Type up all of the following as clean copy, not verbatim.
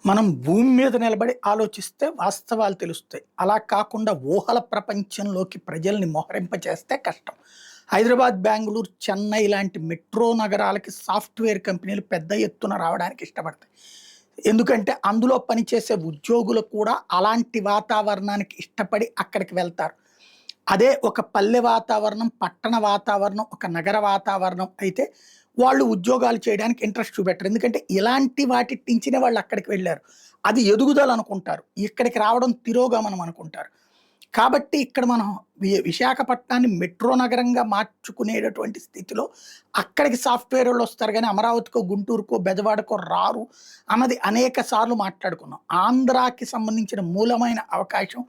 మనం భూమి మీద నిలబడి ఆలోచిస్తే వాస్తవాలు తెలుస్తాయి. అలా కాకుండా ఊహల ప్రపంచంలోకి ప్రజల్ని మోహరింపచేస్తే కష్టం. హైదరాబాద్, బెంగుళూరు, చెన్నై లాంటి మెట్రో నగరాలకి సాఫ్ట్‌వేర్ కంపెనీలు పెద్ద ఎత్తున రావడానికి ఇష్టపడతాయి. ఎందుకంటే అందులో పనిచేసే ఉద్యోగులు కూడా అలాంటి వాతావరణానికి ఇష్టపడి అక్కడికి వెళ్తారు. అదే ఒక పల్లె వాతావరణం, పట్టణ వాతావరణం, ఒక నగర వాతావరణం అయితే వాళ్ళు ఉద్యోగాలు చేయడానికి ఇంట్రెస్ట్ చూపెట్టరు. ఎందుకంటే ఇలాంటి వాటి నుంచినే వాళ్ళు అక్కడికి వెళ్లారు. అది ఎదుగుదల అనుకుంటారు. ఇక్కడికి రావడం తిరోగమనం అనుకుంటారు. కాబట్టి ఇక్కడ మనం విశాఖపట్నాన్ని మెట్రో నగరంగా మార్చుకునేటటువంటి స్థితిలో అక్కడికి సాఫ్ట్‌వేరోళ్ళు వస్తారు గానీ అమరావతికో, గుంటూరుకో, బెజవాడకో రారు అన్నది అనేక సార్లు మాట్లాడుకున్నాం. ఆంధ్రాకి సంబంధించిన మూలమైన అవకాశం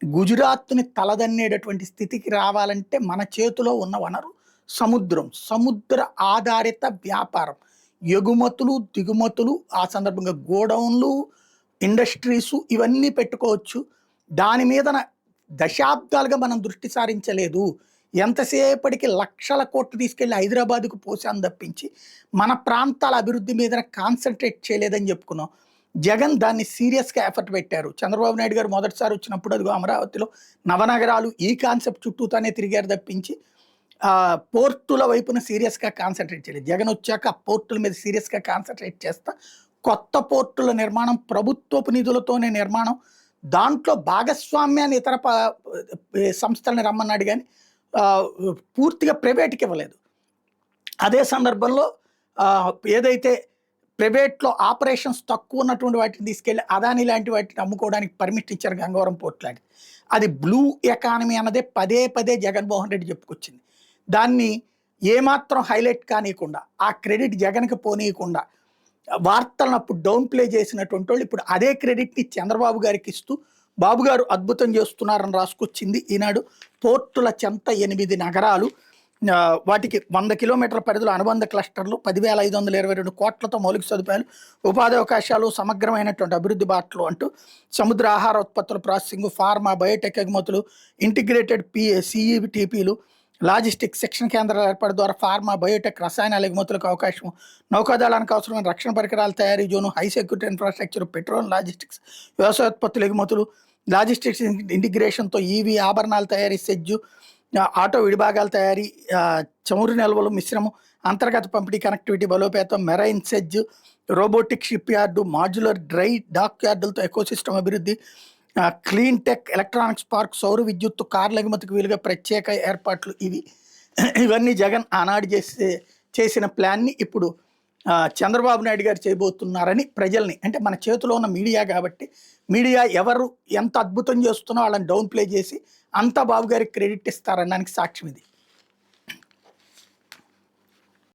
గుజరాత్‌ని తలదన్నేటటువంటి స్థితికి రావాలంటే మన చేతిలో ఉన్న వనరు సముద్రం. సముద్ర ఆధారిత వ్యాపారం. ఎగుమతులు, దిగుమతులు, ఆ సందర్భంగా గోడౌన్‌లు, ఇండస్ట్రీసు ఇవన్నీ పెట్టుకోవచ్చు. దాని మీదన దశాబ్దాలుగా మనం దృష్టి సారించలేదు. ఎంతసేపటికి లక్షల కోట్లు తీసుకెళ్ళి హైదరాబాద్‌కు పోసాం తప్పించి, మన ప్రాంతాల అభివృద్ధి మీదన కాన్సంట్రేట్ చేయలేదని చెప్పుకున్నాం. జగన్ దాన్ని సీరియస్‌గా ఎఫర్ట్ పెట్టారు. చంద్రబాబు నాయుడు గారు మొదటిసారి వచ్చినప్పుడు అదిగో అమరావతిలో నవనగరాలు ఈ కాన్సెప్ట్ చుట్టూతానే తిరిగారు తప్పించి పోర్టుల వైపున సీరియస్‌గా కాన్సంట్రేట్ చేయలేదు. జగన్ వచ్చాక ఆ పోర్టుల మీద సీరియస్‌గా కాన్సంట్రేట్ చేస్తా కొత్త పోర్టుల నిర్మాణం ప్రభుత్వపు నిధులతోనే నిర్మాణం. దాంట్లో భాగస్వామ్యాన్ని ఇతర సంస్థల్ని రమ్మన్నాడు గానీ ఆహ్, పూర్తిగా ప్రైవేట్‌కి ఇవ్వలేదు. అదే సందర్భంలో ఏదైతే ప్రైవేట్‌లో ఆపరేషన్స్ తక్కువ ఉన్నటువంటి వాటిని తీసుకెళ్ళి అదాని లాంటి వాటిని అమ్ముకోవడానికి పర్మిషన్ ఇచ్చారు గంగవరం పోర్ట్ లాంటిది. అది బ్లూ ఎకానమీ అన్నదే పదే పదే జగన్మోహన్ రెడ్డి చెప్పుకొచ్చింది. దాన్ని ఏమాత్రం హైలైట్ కానీయకుండా, ఆ క్రెడిట్ జగన్‌కి పోనీయకుండా వార్తలను అప్పుడు డౌన్ ప్లే చేసినటువంటి వాళ్ళు ఇప్పుడు అదే క్రెడిట్‌ని చంద్రబాబు గారికి ఇస్తూ, బాబు గారు అద్భుతం చేస్తున్నారని రాసుకొచ్చింది ఈనాడు. పోర్టుల చెంత 8 నగరాలు, వాటికి 100 కిలోమీటర్ల పరిధిలో అనుబంధ క్లస్టర్లు, 10,522 కోట్లతో మౌలిక సదుపాయాలు, ఉపాధి అవకాశాలు, సమగ్రమైనటువంటి అభివృద్ధి బాటలు అంటూ సముద్ర ఆహార ఉత్పత్తుల ప్రాసెసింగ్, ఫార్మా, బయోటెక్ ఎగుమతులు, ఇంటిగ్రేటెడ్ సీఈటీపీలు, లాజిస్టిక్స్ శిక్షణ కేంద్రాల ఏర్పాటు ద్వారా ఫార్మా, బయోటెక్, రసాయనాల ఎగుమతులకు అవకాశం, నౌకాదళానికి అవసరమైన రక్షణ పరికరాల తయారీ zone, high security infrastructure, petrol, logistics, వ్యవసాయోత్పత్తుల ఎగుమతులు, లాజిస్టిక్స్ ఇంటిగ్రేషన్తో ఈవీ ఆభరణాల తయారీ, సెజ్జు, ఆటో విడిభాగాల తయారీ, చమురు నిల్వలు మిశ్రమం, అంతర్గత పంపిణీ కనెక్టివిటీ బలోపేతం, marine SEZ, robotic shipyard, modular dry dock యార్డులతో ఎకోసిస్టమ్ అభివృద్ధి, క్లీన్ టెక్, ఎలక్ట్రానిక్స్ పార్క్, సౌర విద్యుత్తు, కార్ల ఎగుమతికి వీలుగా ప్రత్యేక ఏర్పాట్లు ఇవన్నీ జగన్ ఆనాడు చేసిన ప్లాన్ని ఇప్పుడు చంద్రబాబు నాయుడు గారు చేయబోతున్నారని ప్రజల్ని, అంటే మన చేతిలో ఉన్న మీడియా కాబట్టి మీడియా ఎవరు ఎంత అద్భుతం చేస్తున్నా వాళ్ళని డౌన్ ప్లే చేసి అంతా బాబు గారికి క్రెడిట్ ఇస్తారనడానికి సాక్ష్యం ఇది.